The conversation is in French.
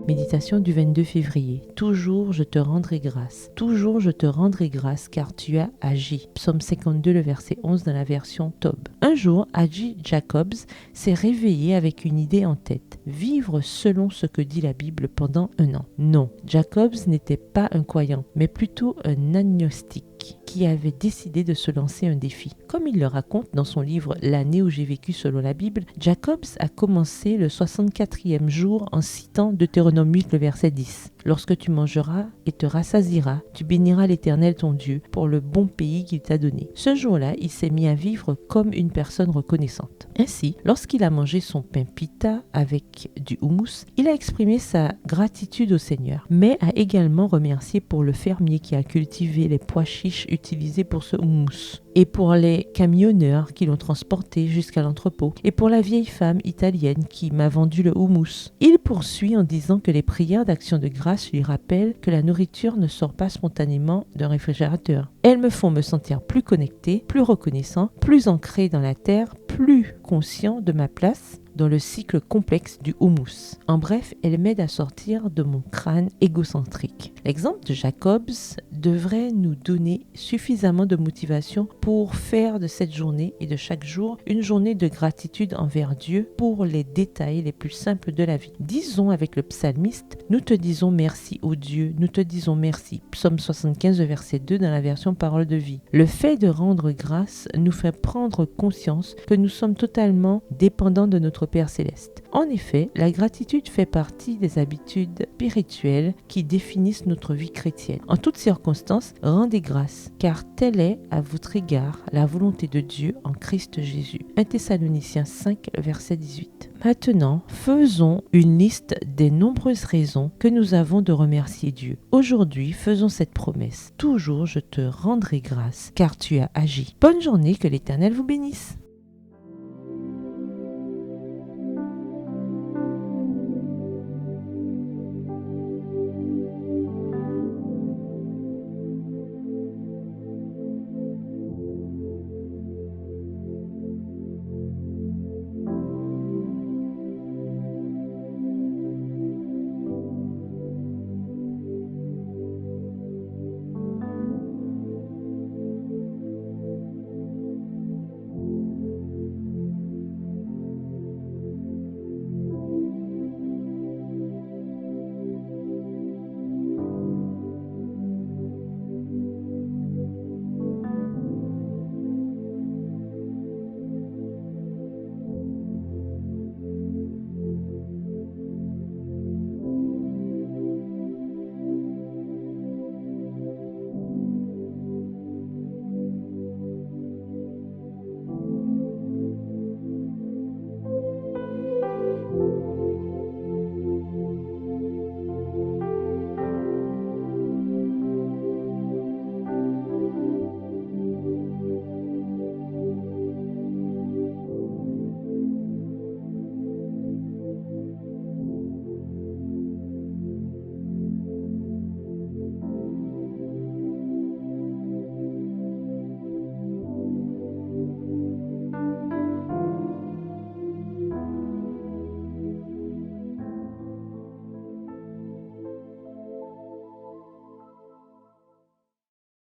Méditation du 22 février. Toujours je te rendrai grâce. Toujours je te rendrai grâce car tu as agi. Psaume 52, le verset 11 dans la version Tob. Un jour, Hadji Jacobs s'est réveillé avec une idée en tête. Vivre selon ce que dit la Bible pendant un an. Non, Jacobs n'était pas un croyant, mais plutôt un agnostique qui avait décidé de se lancer un défi. Comme il le raconte dans son livre L'année où j'ai vécu selon la Bible, Jacobs a commencé le 64e jour en citant Deutéronome 8, le verset 10. Lorsque tu mangeras et te rassasieras, tu béniras l'Éternel ton Dieu pour le bon pays qu'il t'a donné. Ce jour-là, il s'est mis à vivre comme une personne reconnaissante. Ainsi, lorsqu'il a mangé son pain pita avec du houmous, il a exprimé sa gratitude au Seigneur, mais a également remercié pour le fermier qui a cultivé les pois chiches utilisés pour ce houmous, et pour les camionneurs qui l'ont transporté jusqu'à l'entrepôt, et pour la vieille femme italienne qui m'a vendu le houmous. Il poursuit en disant que les prières d'action de grâce lui rappellent que la nourriture ne sort pas spontanément d'un réfrigérateur. Elles me font me sentir plus connecté, plus reconnaissant, plus ancré dans la terre, plus conscient de ma place dans le cycle complexe du houmous. En bref, elle m'aide à sortir de mon crâne égocentrique. L'exemple de Jacobs devrait nous donner suffisamment de motivation pour faire de cette journée et de chaque jour une journée de gratitude envers Dieu pour les détails les plus simples de la vie. Disons avec le psalmiste, nous te disons merci ô Dieu, nous te disons merci. Psaume 75, verset 2 dans la version Parole de vie. Le fait de rendre grâce nous fait prendre conscience que nous sommes totalement dépendants de notre Père Céleste. En effet, la gratitude fait partie des habitudes spirituelles qui définissent notre vie chrétienne. En toutes circonstances, rendez grâce, car telle est à votre égard la volonté de Dieu en Christ Jésus. 1 Thessaloniciens 5, verset 18. Maintenant, faisons une liste des nombreuses raisons que nous avons de remercier Dieu. Aujourd'hui, faisons cette promesse. Toujours je te rendrai grâce, car tu as agi. Bonne journée, que l'Éternel vous bénisse.